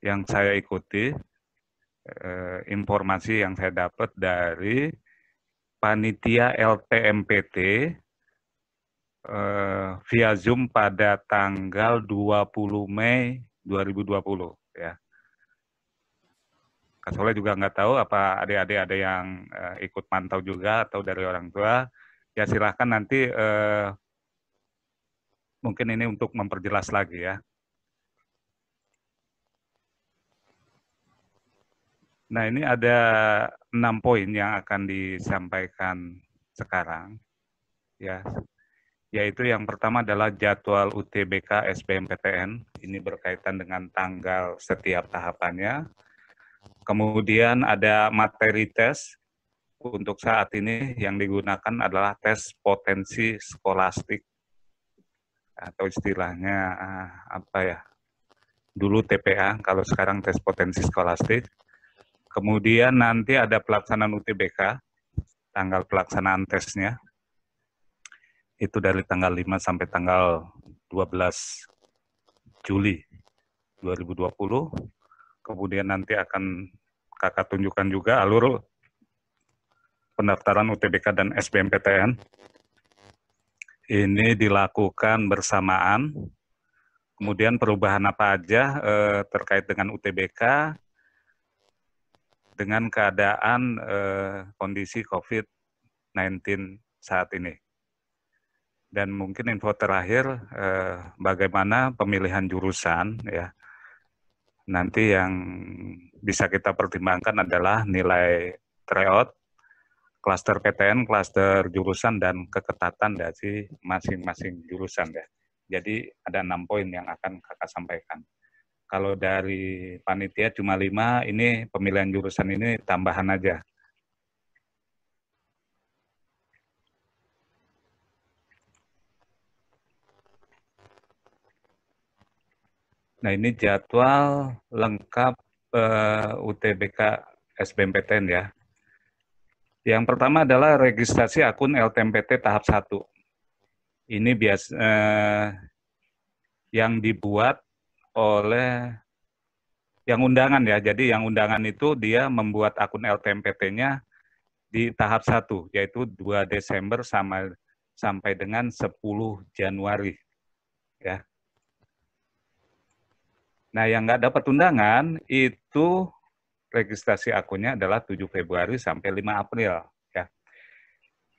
yang saya ikuti, informasi yang saya dapat dari panitia LTMPT via Zoom pada tanggal 20 Mei 2020 ya. Kak Soleh juga nggak tahu apa adik-adik ada yang ikut mantau juga atau dari orang tua. Ya silahkan nanti mungkin ini untuk memperjelas lagi ya. Nah ini ada 6 poin yang akan disampaikan sekarang ya. Yaitu yang pertama adalah jadwal UTBK SBMPTN. Ini berkaitan dengan tanggal setiap tahapannya. Kemudian ada materi tes. Untuk saat ini yang digunakan adalah tes potensi skolastik atau istilahnya apa ya? Dulu TPA, kalau sekarang tes potensi skolastik. Kemudian nanti ada pelaksanaan UTBK, tanggal pelaksanaan tesnya. Itu dari tanggal 5 sampai tanggal 12 Juli 2020. Kemudian nanti akan kakak tunjukkan juga alur pendaftaran UTBK dan SBMPTN. Ini dilakukan bersamaan. Kemudian perubahan apa aja terkait dengan UTBK dengan keadaan kondisi COVID-19 saat ini. Dan mungkin info terakhir bagaimana pemilihan jurusan ya. Nanti yang bisa kita pertimbangkan adalah nilai tryout, klaster PTN, klaster jurusan, dan keketatan dari masing-masing jurusan ya. Jadi ada 6 poin yang akan kakak sampaikan. Kalau dari panitia cuma 5, ini pemilihan jurusan ini tambahan aja. Nah ini jadwal lengkap UTBK SBMPTN ya. Yang pertama adalah registrasi akun LTMPT tahap 1. Ini yang dibuat oleh yang undangan ya. Jadi yang undangan itu dia membuat akun LTMPT-nya di tahap 1, yaitu 2 Desember sampai dengan 10 Januari. Ya. Nah, yang nggak dapat undangan itu registrasi akunnya adalah 7 Februari sampai 5 April. Ya.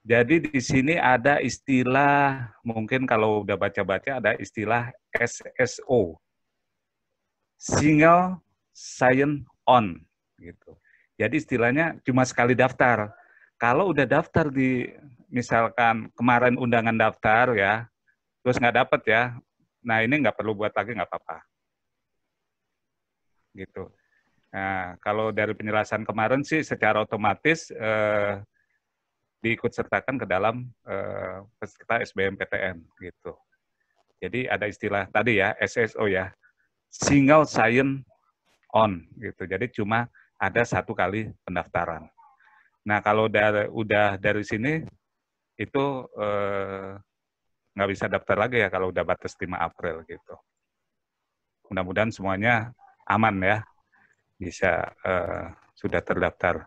Jadi di sini ada istilah, mungkin kalau udah baca-baca ada istilah SSO, Single Sign On. Gitu. Jadi istilahnya cuma sekali daftar. Kalau udah daftar di, misalkan kemarin undangan daftar ya, terus nggak dapet ya, nah ini nggak perlu buat lagi, nggak apa-apa. Gitu. Nah, kalau dari penjelasan kemarin sih secara otomatis diikut sertakan ke dalam peserta SBMPTN gitu. Jadi ada istilah tadi ya SSO ya, Single Sign On gitu. Jadi cuma ada 1 kali pendaftaran. Nah kalau udah dari sini itu nggak bisa daftar lagi ya kalau udah batas 5 April gitu. Mudah-mudahan semuanya aman ya, bisa sudah terdaftar.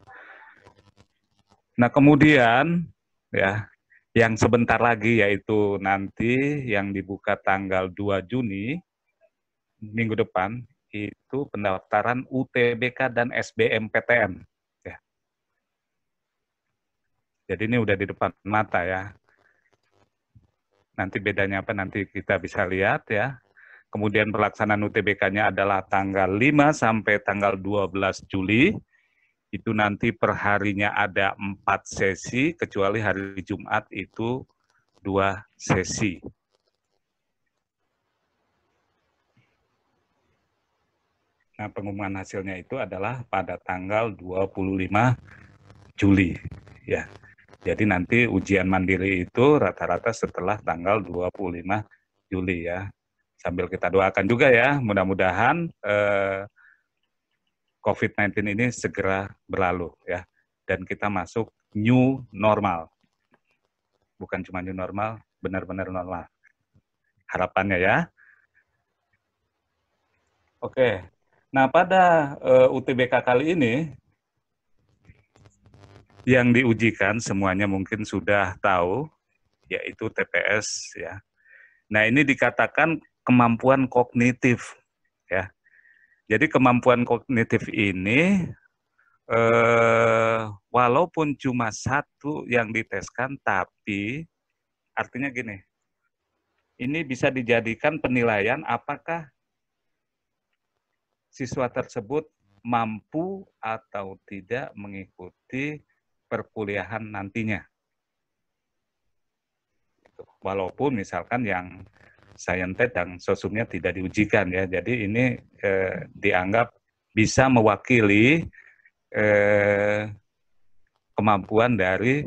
Nah kemudian ya yang sebentar lagi yaitu nanti yang dibuka tanggal 2 Juni minggu depan itu pendaftaran UTBK dan SBMPTN. Ya. Jadi ini udah di depan mata ya. Nanti bedanya apa nanti kita bisa lihat ya. Kemudian pelaksanaan UTBK-nya adalah tanggal 5 sampai tanggal 12 Juli. Itu nanti perharinya ada 4 sesi, kecuali hari Jumat itu 2 sesi. Nah, pengumuman hasilnya itu adalah pada tanggal 25 Juli. Ya. Jadi nanti ujian mandiri itu rata-rata setelah tanggal 25 Juli ya. Sambil kita doakan juga ya, mudah-mudahan COVID-19 ini segera berlalu ya. Dan kita masuk new normal. Bukan cuma new normal, benar-benar normal. Harapannya ya. Oke. Nah, pada UTBK kali ini yang diujikan semuanya mungkin sudah tahu, yaitu TPS ya. Nah, ini dikatakan kemampuan kognitif ya. Jadi kemampuan kognitif ini walaupun cuma satu yang diteskan, tapi artinya gini, ini bisa dijadikan penilaian apakah siswa tersebut mampu atau tidak mengikuti perkuliahan nantinya. Walaupun misalkan yang saintek dan sosumnya tidak diujikan ya, jadi ini dianggap bisa mewakili kemampuan dari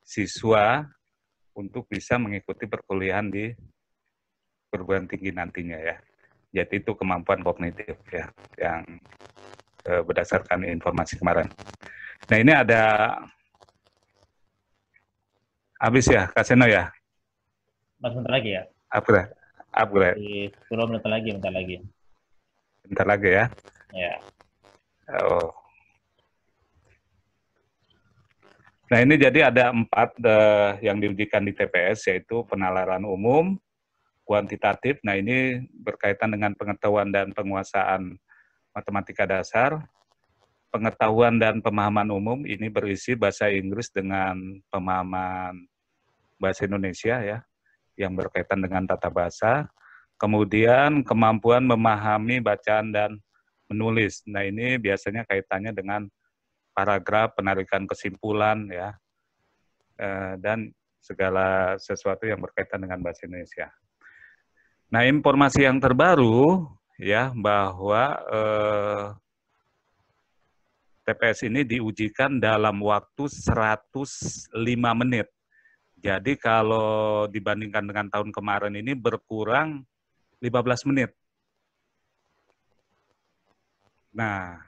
siswa untuk bisa mengikuti perkuliahan di perguruan tinggi nantinya ya. Jadi itu kemampuan kognitif ya, yang berdasarkan informasi kemarin. Nah ini ada habis ya, Kaseno ya? Mas, bentar lagi ya? Upgrade. Upgrade. Di 10 menit lagi, bentar lagi. Bentar lagi ya. Ya. Oh. Nah ini jadi ada 4 yang diujikan di TPS, yaitu penalaran umum, kuantitatif. Nah ini berkaitan dengan pengetahuan dan penguasaan matematika dasar. Pengetahuan dan pemahaman umum ini berisi bahasa Inggris dengan pemahaman bahasa Indonesia ya, yang berkaitan dengan tata bahasa. Kemudian kemampuan memahami bacaan dan menulis. Nah ini biasanya kaitannya dengan paragraf, penarikan kesimpulan ya, dan segala sesuatu yang berkaitan dengan bahasa Indonesia. Nah informasi yang terbaru ya bahwa TPS ini diujikan dalam waktu 105 menit. Jadi kalau dibandingkan dengan tahun kemarin ini berkurang 15 menit. Nah,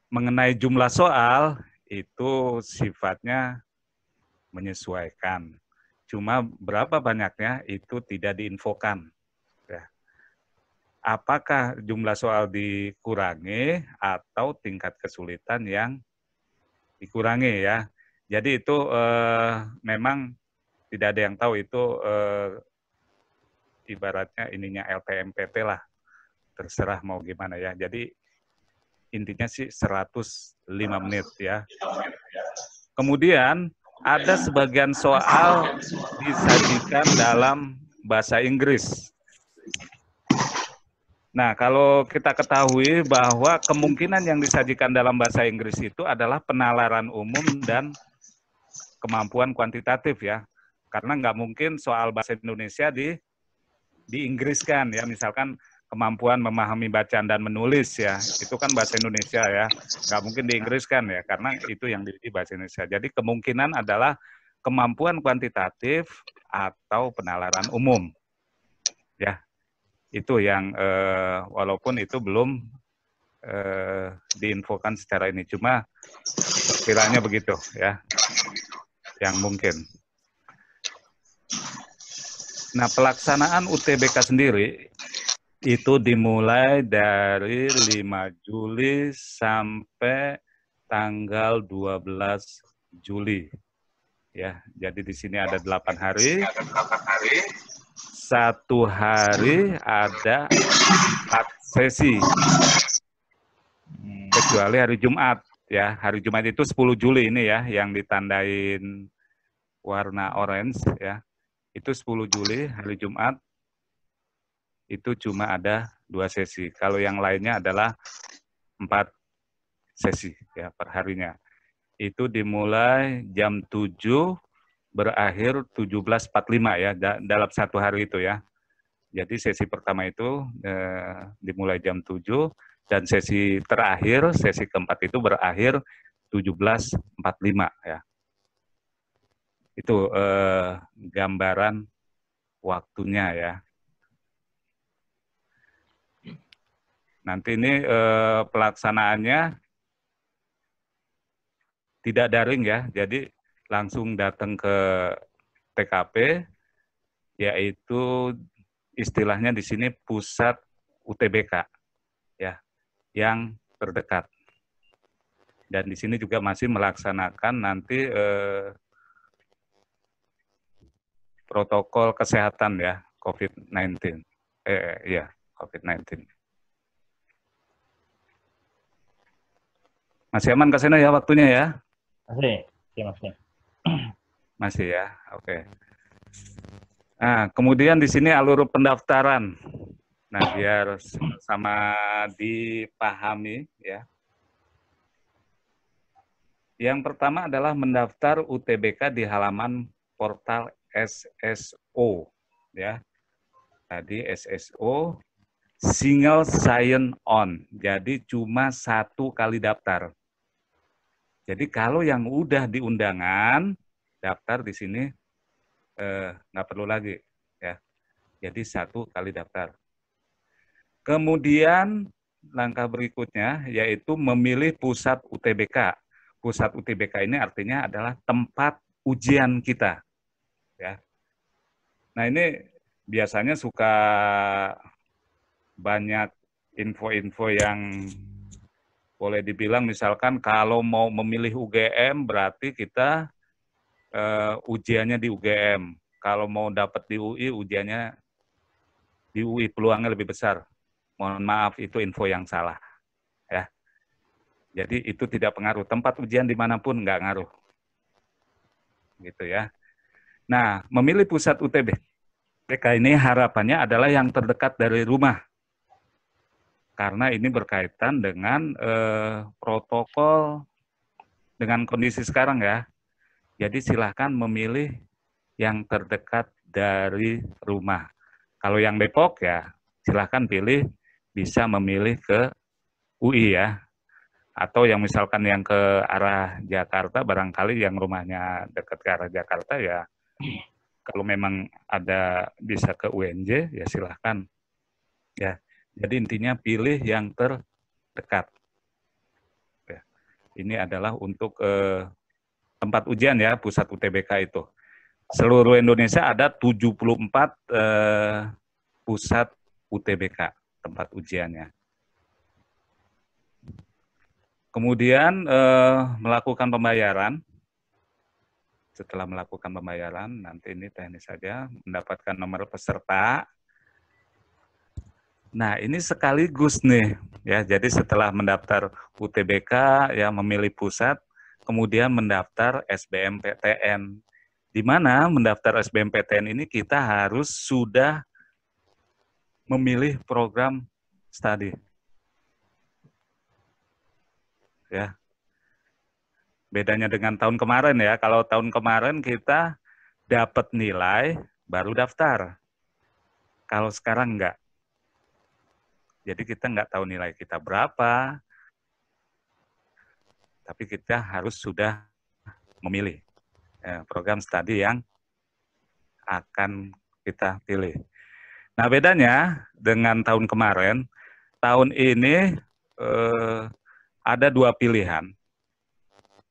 mengenai jumlah soal itu sifatnya menyesuaikan. Cuma berapa banyaknya itu tidak diinfokan. Ya. Apakah jumlah soal dikurangi atau tingkat kesulitan yang dikurangi ya. Jadi itu memang tidak ada yang tahu itu ibaratnya ininya LPMPT lah. Terserah mau gimana ya. Jadi intinya sih 105 menit ya. Kemudian ada sebagian soal disajikan dalam bahasa Inggris. Nah, kalau kita ketahui bahwa kemungkinan yang disajikan dalam bahasa Inggris itu adalah penalaran umum dan kemampuan kuantitatif ya. Karena nggak mungkin soal bahasa Indonesia diinggriskan ya. Misalkan kemampuan memahami bacaan dan menulis ya, itu kan bahasa Indonesia ya, nggak mungkin diinggriskan ya, karena itu yang diuji bahasa Indonesia. Jadi kemungkinan adalah kemampuan kuantitatif atau penalaran umum, ya itu yang walaupun itu belum diinfokan secara ini, cuma perkiraannya begitu ya, yang mungkin. Nah pelaksanaan UTBK sendiri itu dimulai dari 5 Juli sampai tanggal 12 Juli. Ya, jadi di sini ada 8 hari. 1 hari ada 4 sesi. Kecuali hari Jumat ya. Hari Jumat itu 10 Juli ini ya yang ditandain warna orange ya. Itu 10 Juli hari Jumat. Itu cuma ada 2 sesi. Kalau yang lainnya adalah 4 sesi ya per harinya. Itu dimulai jam 7 berakhir 17.45 ya dalam 1 hari itu ya. Jadi sesi pertama itu dimulai jam 7 dan sesi terakhir, sesi keempat itu berakhir 17.45 ya. Itu gambaran waktunya ya. Nanti ini pelaksanaannya tidak daring ya, jadi langsung datang ke TKP, yaitu istilahnya di sini pusat UTBK, ya, yang terdekat. Dan di sini juga masih melaksanakan nanti protokol kesehatan ya, COVID-19. Ya, COVID-19. Masih aman ke sana ya waktunya ya? Masih, oke masih. Masih ya, oke. Nah, kemudian di sini alur pendaftaran. Nah, biar sama dipahami ya. Yang pertama adalah mendaftar UTBK di halaman portal SSO ya. Tadi SSO single sign on. Jadi cuma 1 kali daftar. Jadi kalau yang udah di undangan daftar di sini nggak perlu lagi ya. Jadi 1 kali daftar. Kemudian langkah berikutnya yaitu memilih pusat UTBK. Pusat UTBK ini artinya adalah tempat ujian kita. Ya. Nah ini biasanya suka banyak info-info yang boleh dibilang misalkan kalau mau memilih UGM berarti kita ujiannya di UGM. Kalau mau dapat di UI ujiannya di UI, peluangnya lebih besar. Mohon maaf itu info yang salah. Ya. Jadi itu tidak pengaruh. Tempat ujian dimanapun nggak ngaruh. Gitu ya. Nah, memilih pusat UTBK ini harapannya adalah yang terdekat dari rumah. Karena ini berkaitan dengan protokol, dengan kondisi sekarang ya. Jadi silahkan memilih yang terdekat dari rumah. Kalau yang Depok ya silahkan pilih, bisa memilih ke UI ya. Atau yang misalkan yang ke arah Jakarta, barangkali yang rumahnya dekat ke arah Jakarta ya, kalau memang ada bisa ke UNJ ya silahkan. Ya, jadi intinya pilih yang terdekat. Ya. Ini adalah untuk tempat ujian ya, pusat UTBK itu. Seluruh Indonesia ada 74 pusat UTBK, tempat ujiannya. Kemudian melakukan pembayaran. Setelah melakukan pembayaran, nanti ini teknis saja, mendapatkan nomor peserta. Nah, ini sekaligus nih, ya. Jadi setelah mendaftar UTBK, ya memilih pusat, kemudian mendaftar SBMPTN. Di mana mendaftar SBMPTN ini kita harus sudah memilih program studi. Ya. Bedanya dengan tahun kemarin ya, kalau tahun kemarin kita dapat nilai baru daftar. Kalau sekarang enggak. Jadi kita enggak tahu nilai kita berapa, tapi kita harus sudah memilih program studi yang akan kita pilih. Nah bedanya dengan tahun kemarin, tahun ini ada 2 pilihan.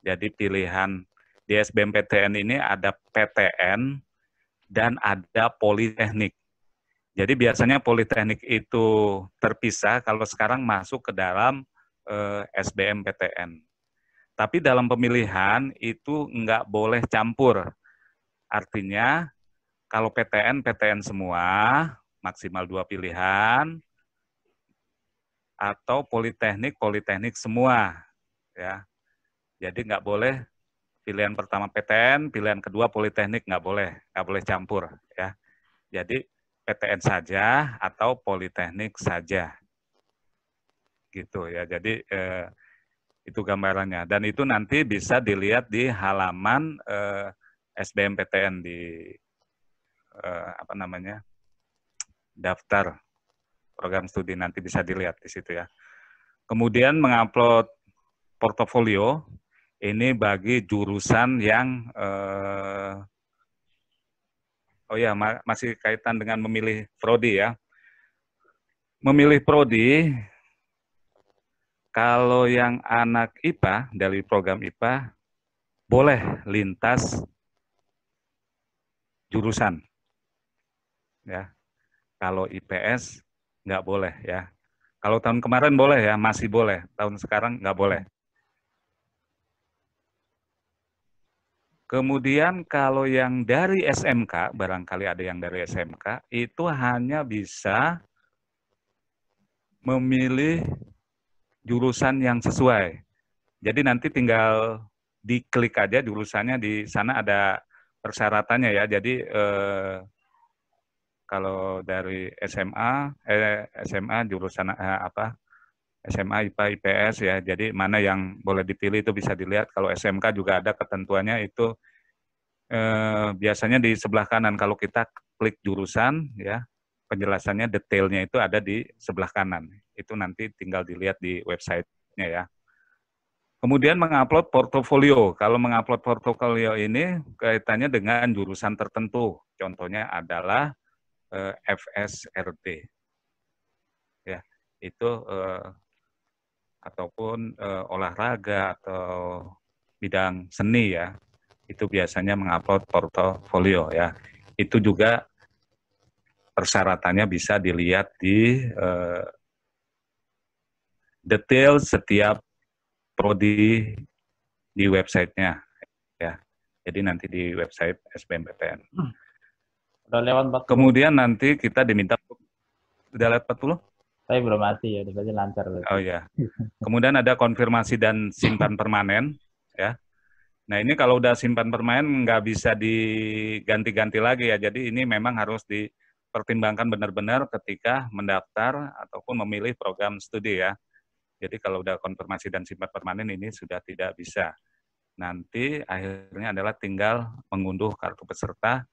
Jadi pilihan di SBMPTN ini ada PTN dan ada Politeknik. Jadi biasanya Politeknik itu terpisah, kalau sekarang masuk ke dalam SBMPTN. Tapi dalam pemilihan itu nggak boleh campur. Artinya kalau PTN, PTN semua, maksimal 2 pilihan, atau Politeknik, Politeknik semua. Ya. Jadi nggak boleh pilihan pertama PTN, pilihan kedua Politeknik, nggak boleh campur. Ya. Jadi PTN saja atau Politeknik saja. Gitu ya. Jadi itu gambarannya. Dan itu nanti bisa dilihat di halaman SBMPTN di daftar program studi, nanti bisa dilihat di situ ya. Kemudian mengupload portofolio ini bagi jurusan yang masih kaitan dengan memilih prodi ya. Memilih prodi, kalau yang anak IPA dari program IPA boleh lintas jurusan. Ya. Kalau IPS nggak boleh ya. Kalau tahun kemarin boleh ya, masih boleh. Tahun sekarang nggak boleh. Kemudian kalau yang dari SMK, barangkali ada yang dari SMK, itu hanya bisa memilih jurusan yang sesuai. Jadi nanti tinggal diklik aja jurusannya, di sana ada persyaratannya ya. Jadi kalau dari SMA jurusan apa? SMA IPA IPS ya. Jadi mana yang boleh dipilih itu bisa dilihat. Kalau SMK juga ada ketentuannya itu biasanya di sebelah kanan. Kalau kita klik jurusan ya, penjelasannya detailnya itu ada di sebelah kanan. Itu nanti tinggal dilihat di websitenya ya. Kemudian mengupload portofolio. Kalau mengupload portofolio ini kaitannya dengan jurusan tertentu. Contohnya adalah FSRD. Ya, itu ataupun olahraga atau bidang seni ya. Itu biasanya mengupload portofolio ya. Itu juga persyaratannya bisa dilihat di detail setiap prodi di websitenya ya. Jadi nanti di website SBMPTN. Udah lewat 40. Kemudian nanti kita diminta, udah lewat 40? Saya belum mati ya, berarti lancar. Oh ya. Kemudian ada konfirmasi dan simpan permanen ya. Nah ini kalau udah simpan permanen nggak bisa diganti-ganti lagi ya. Jadi ini memang harus dipertimbangkan benar-benar ketika mendaftar ataupun memilih program studi ya. Jadi kalau udah konfirmasi dan simpan permanen ini sudah tidak bisa. Nanti akhirnya adalah tinggal mengunduh kartu peserta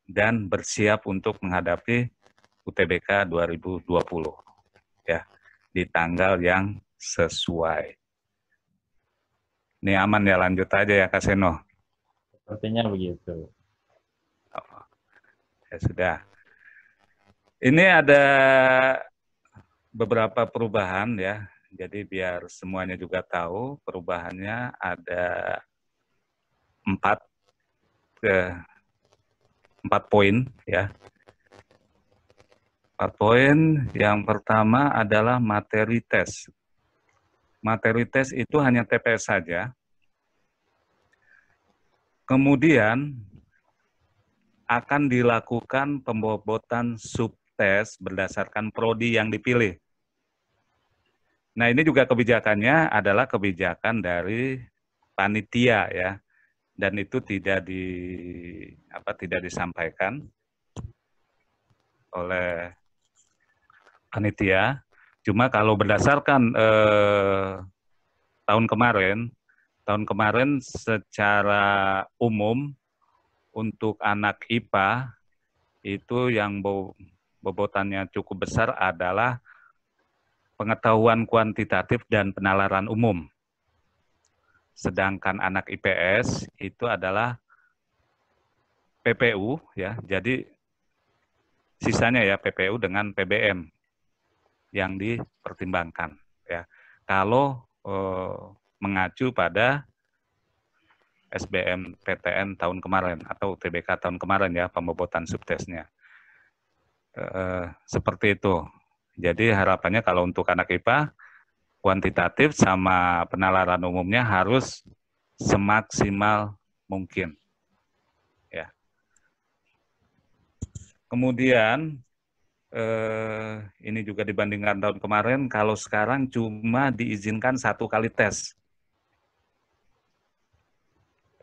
dan bersiap untuk menghadapi UTBK 2020 ya, di tanggal yang sesuai. Ini aman ya, lanjut aja ya Kak Seno. Sepertinya begitu. Oh, ya sudah. Ini ada beberapa perubahan ya. Jadi biar semuanya juga tahu, perubahannya ada 4 poin ya. 4 poin. Yang pertama adalah materi tes. Materi tes itu hanya TPS saja. Kemudian akan dilakukan pembobotan subtes berdasarkan prodi yang dipilih. Nah, ini juga kebijakannya adalah kebijakan dari panitia ya. Dan itu tidak disampaikan oleh panitia. Cuma kalau berdasarkan tahun kemarin secara umum untuk anak IPA itu yang bobotannya cukup besar adalah pengetahuan kuantitatif dan penalaran umum. Sedangkan anak IPS itu adalah PPU ya. Jadi sisanya ya PPU dengan PBM yang dipertimbangkan ya. Kalau mengacu pada SBMPTN tahun kemarin atau UTBK tahun kemarin ya, pembobotan subtesnya. Seperti itu. Jadi harapannya kalau untuk anak IPA, kuantitatif sama penalaran umumnya harus semaksimal mungkin. Ya. Kemudian ini juga dibandingkan tahun kemarin, kalau sekarang cuma diizinkan 1 kali tes.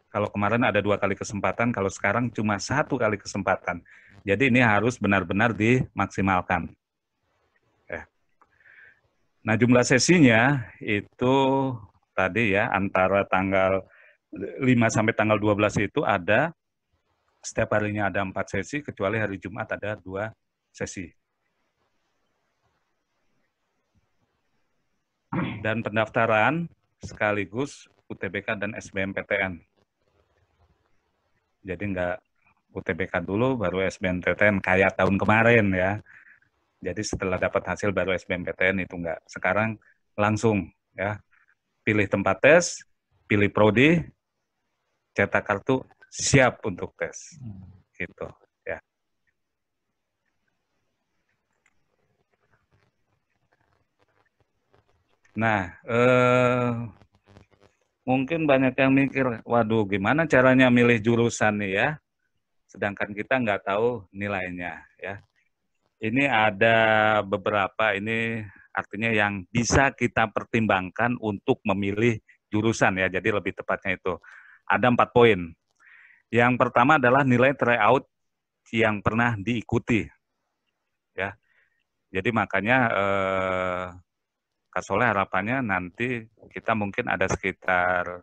Kalau kemarin ada 2 kali kesempatan, kalau sekarang cuma 1 kali kesempatan. Jadi ini harus benar-benar dimaksimalkan. Nah, jumlah sesinya itu tadi ya antara tanggal 5 sampai tanggal 12 itu ada, setiap harinya ada 4 sesi, kecuali hari Jumat ada 2 sesi. Dan pendaftaran sekaligus UTBK dan SBMPTN. Jadi enggak UTBK dulu, baru SBMPTN kayak tahun kemarin ya. Jadi setelah dapat hasil baru SBMPTN itu enggak. Sekarang langsung ya, pilih tempat tes, pilih prodi, cetak kartu, siap untuk tes. Gitu ya. Nah, mungkin banyak yang mikir, waduh gimana caranya milih jurusan nih ya, sedangkan kita nggak tahu nilainya ya. Ini ada beberapa, ini artinya yang bisa kita pertimbangkan untuk memilih jurusan ya, jadi lebih tepatnya itu. Ada 4 poin. Yang pertama adalah nilai tryout yang pernah diikuti ya. Jadi makanya Kak Soleh harapannya nanti kita mungkin ada sekitar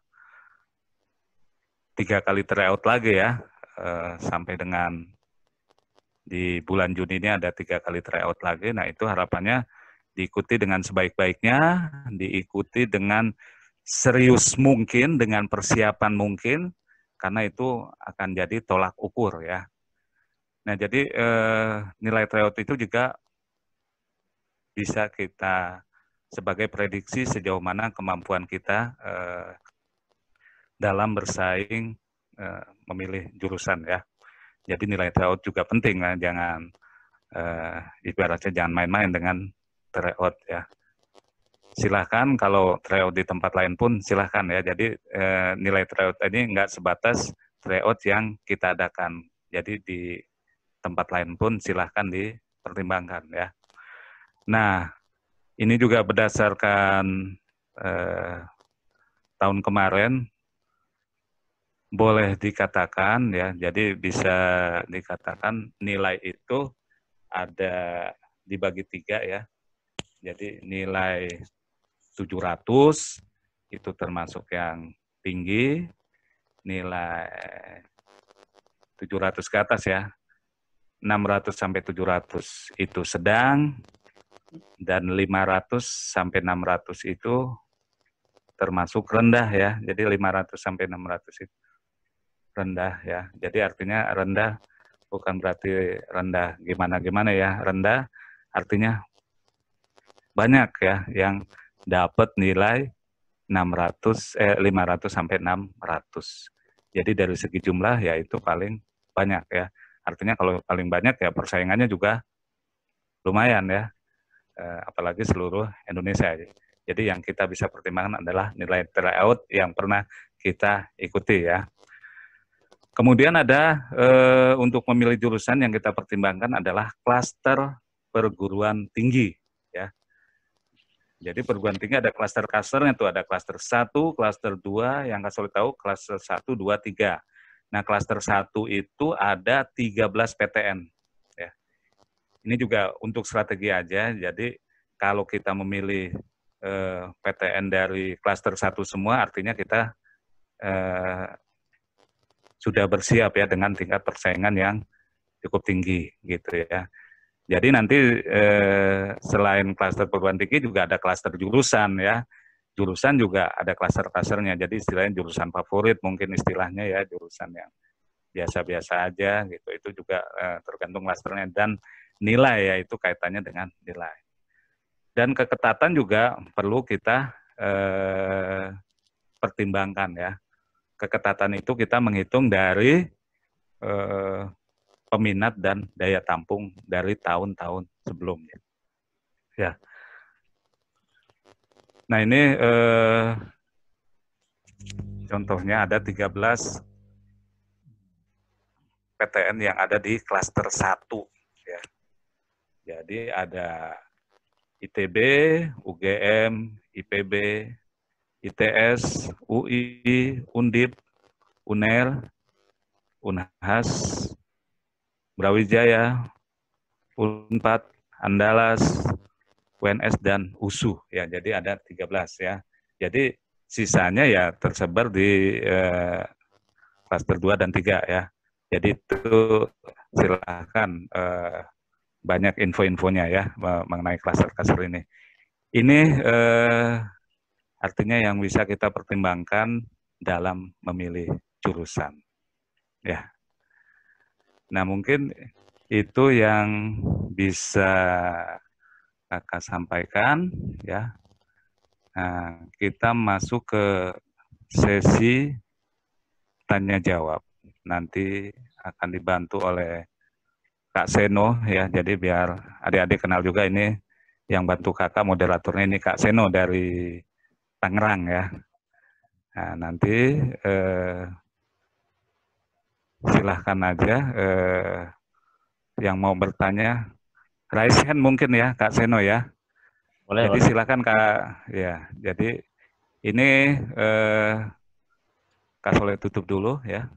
3 kali tryout lagi ya, sampai dengan di bulan Juni ini ada 3 kali tryout lagi. Nah itu harapannya diikuti dengan sebaik-baiknya, diikuti dengan serius mungkin, dengan persiapan mungkin, karena itu akan jadi tolak ukur ya. Nah jadi nilai tryout itu juga bisa kita sebagai prediksi sejauh mana kemampuan kita dalam bersaing memilih jurusan ya. Jadi nilai tryout juga penting, lah. Jangan ibaratnya jangan main-main dengan tryout ya. Silahkan kalau tryout di tempat lain pun silahkan ya. Jadi nilai tryout ini nggak sebatas tryout yang kita adakan. Jadi di tempat lain pun silahkan dipertimbangkan ya. Nah, ini juga berdasarkan tahun kemarin boleh dikatakan ya, jadi bisa dikatakan nilai itu ada dibagi 3 ya. Jadi nilai 700 itu termasuk yang tinggi, nilai 700 ke atas ya, 600 sampai 700 itu sedang, dan 500 sampai 600 itu termasuk rendah ya. Jadi 500 sampai 600 itu rendah ya. Jadi artinya rendah bukan berarti rendah gimana-gimana ya. Rendah artinya banyak ya yang dapat nilai 500 sampai 600. Jadi dari segi jumlah ya itu paling banyak ya. Artinya kalau paling banyak ya persaingannya juga lumayan ya. Apalagi seluruh Indonesia. Jadi yang kita bisa pertimbangkan adalah nilai tryout yang pernah kita ikuti ya. Kemudian ada untuk memilih jurusan yang kita pertimbangkan adalah klaster perguruan tinggi ya. Jadi perguruan tinggi ada klaster-klasternya tuh, ada klaster 1, klaster 2, yang Kak Soleh tahu klaster 1, 2, 3. Nah, klaster 1 itu ada 13 PTN ya. Ini juga untuk strategi aja. Jadi kalau kita memilih PTN dari klaster 1 semua, artinya kita sudah bersiap ya dengan tingkat persaingan yang cukup tinggi gitu ya. Jadi nanti selain klaster perguruan tinggi juga ada klaster jurusan ya. Jurusan juga ada klaster-klasternya. Jadi istilahnya jurusan favorit mungkin istilahnya ya, jurusan yang biasa-biasa aja gitu. Itu juga tergantung klasternya, dan nilai ya itu kaitannya dengan nilai. Dan keketatan juga perlu kita pertimbangkan ya. Keketatan itu kita menghitung dari peminat dan daya tampung dari tahun-tahun sebelumnya. Ya. Nah ini contohnya ada 13 PTN yang ada di klaster 1. Ya. Jadi ada ITB, UGM, IPB, ITS, UI, Undip, UNER, Unhas, Brawijaya, Unpad, Andalas, UNS, dan USU. Ya, jadi ada 13 ya. Jadi sisanya ya tersebar di klaster 2 dan 3 ya. Jadi itu silakan banyak info-infonya ya mengenai klaster-klaster ini. Ini artinya yang bisa kita pertimbangkan dalam memilih jurusan. Ya. Nah, mungkin itu yang bisa Kakak sampaikan ya. Nah, kita masuk ke sesi tanya jawab. Nanti akan dibantu oleh Kak Seno ya. Jadi biar adik-adik kenal juga ini Yang bantu kakak moderatornya ini Kak Seno dari Tangerang ya. Nah, nanti silahkan aja yang mau bertanya, raise hand mungkin ya Kak Seno ya. Boleh, Jadi boleh. silakan Kak, ya. Jadi ini Kak Soleh tutup dulu ya.